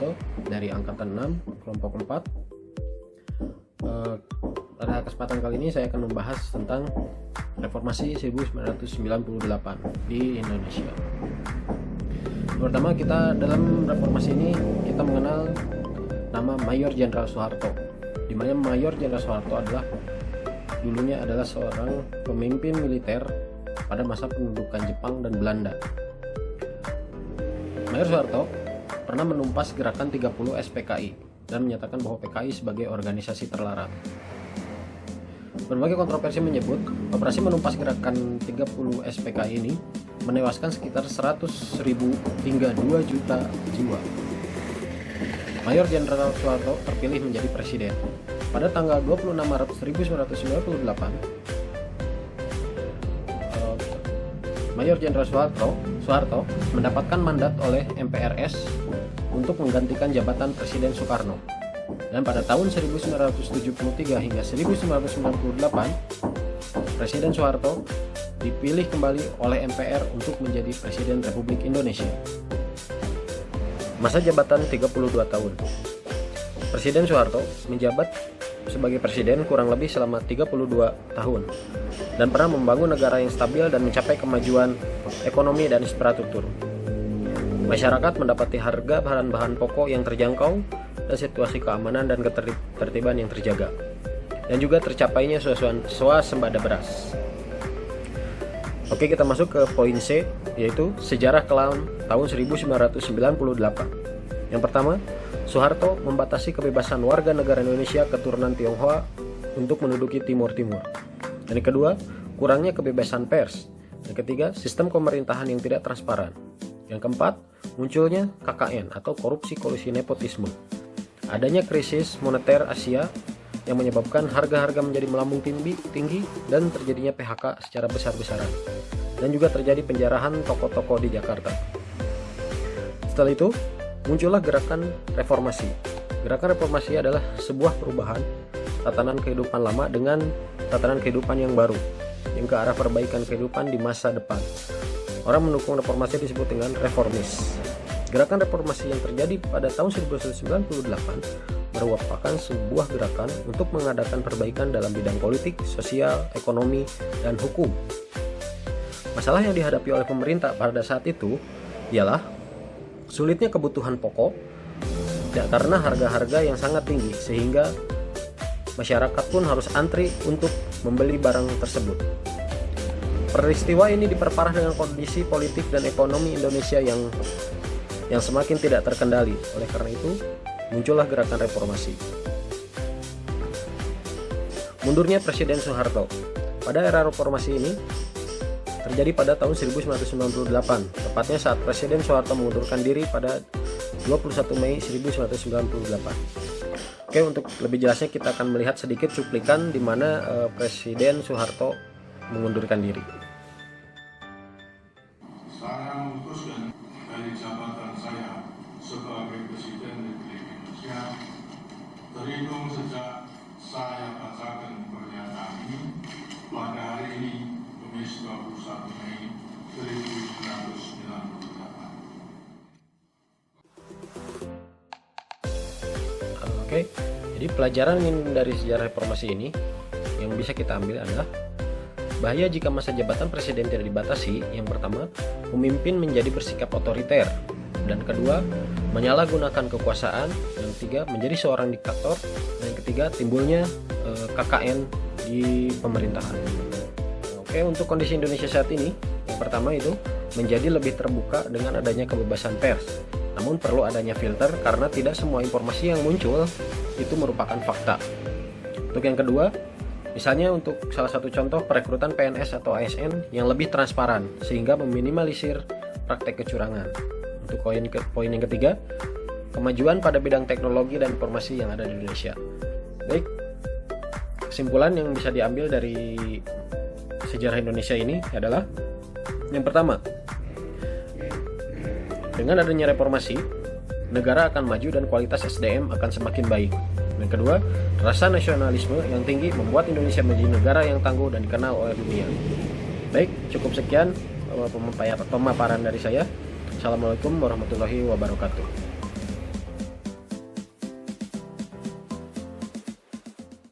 Soeharto dari Angkatan 6, Kelompok 4. Pada kesempatan kali ini saya akan membahas tentang Reformasi 1998 di Indonesia. Pertama, kita dalam reformasi ini kita mengenal nama Mayor Jenderal Soeharto, di mana Mayor Jenderal Soeharto dulunya adalah seorang pemimpin militer pada masa pendudukan Jepang dan Belanda. Mayor Soeharto pernah menumpas gerakan 30 SPKI dan menyatakan bahwa PKI sebagai organisasi terlarang. Berbagai kontroversi menyebut operasi menumpas gerakan 30 SPKI ini menewaskan sekitar 100.000 hingga 2 juta jiwa. Mayor Jenderal Soeharto terpilih menjadi presiden. Pada tanggal 26 Maret 1998, Mayor Jenderal Soeharto mendapatkan mandat oleh MPRS untuk menggantikan jabatan Presiden Soekarno. Dan pada tahun 1973 hingga 1998, Presiden Soeharto dipilih kembali oleh MPR untuk menjadi Presiden Republik Indonesia. Masa jabatan 32 tahun. Presiden Soeharto menjabat sebagai presiden kurang lebih selama 32 tahun dan pernah membangun negara yang stabil dan mencapai kemajuan ekonomi dan infrastruktur. Masyarakat mendapati harga bahan-bahan pokok yang terjangkau dan situasi keamanan dan ketertiban yang terjaga, dan juga tercapainya swasembada beras. Oke, kita masuk ke poin C, yaitu sejarah kelam tahun 1998. Yang pertama, Soeharto membatasi kebebasan warga negara Indonesia keturunan Tionghoa untuk menduduki Timur Timur. Dan yang kedua, kurangnya kebebasan pers. Yang ketiga, sistem pemerintahan yang tidak transparan. Yang keempat, munculnya KKN atau korupsi kolusi nepotisme. Adanya krisis moneter Asia yang menyebabkan harga-harga menjadi melambung tinggi dan terjadinya PHK secara besar-besaran. Dan juga terjadi penjarahan toko-toko di Jakarta. Setelah itu, muncullah gerakan reformasi. Gerakan reformasi adalah sebuah perubahan tatanan kehidupan lama dengan tatanan kehidupan yang baru, yang ke arah perbaikan kehidupan di masa depan. Orang mendukung reformasi disebut dengan reformis. Gerakan reformasi yang terjadi pada tahun 1998 merupakan sebuah gerakan untuk mengadakan perbaikan dalam bidang politik, sosial, ekonomi, dan hukum. Masalah yang dihadapi oleh pemerintah pada saat itu ialah sulitnya kebutuhan pokok karena harga-harga yang sangat tinggi, sehingga masyarakat pun harus antri untuk membeli barang tersebut. Peristiwa ini diperparah dengan kondisi politik dan ekonomi Indonesia yang semakin tidak terkendali. Oleh karena itu, muncullah gerakan reformasi. Mundurnya Presiden Soeharto. Pada era reformasi ini terjadi pada tahun 1998, tepatnya saat Presiden Soeharto mengundurkan diri pada 21 Mei 1998. Oke, untuk lebih jelasnya kita akan melihat sedikit cuplikan di mana Presiden Soeharto mengundurkan diri. Saya memutuskan dari jabatan saya sebagai Presiden Republik Indonesia, terhitung sejak saya bacakan pernyataan ini pada hari ini, Kamis 21 Mei 1998. Oke, jadi pelajaran dari sejarah reformasi ini yang bisa kita ambil adalah bahaya jika masa jabatan presiden tidak dibatasi. Yang pertama, pemimpin menjadi bersikap otoriter. Dan kedua, menyalahgunakan kekuasaan. Yang ketiga, menjadi seorang diktator. Dan yang ketiga, timbulnya KKN di pemerintahan. Oke, untuk kondisi Indonesia saat ini, yang pertama itu menjadi lebih terbuka dengan adanya kebebasan pers. Namun perlu adanya filter karena tidak semua informasi yang muncul itu merupakan fakta. Untuk yang kedua, misalnya untuk salah satu contoh perekrutan PNS atau ASN yang lebih transparan sehingga meminimalisir praktek kecurangan. Untuk poin yang ketiga, kemajuan pada bidang teknologi dan informasi yang ada di Indonesia. Baik, kesimpulan yang bisa diambil dari sejarah Indonesia ini adalah yang pertama, dengan adanya reformasi, negara akan maju dan kualitas SDM akan semakin baik. Yang kedua, rasa nasionalisme yang tinggi membuat Indonesia menjadi negara yang tangguh dan dikenal oleh dunia. Baik, cukup sekian pemaparan dari saya. Assalamualaikum warahmatullahi wabarakatuh.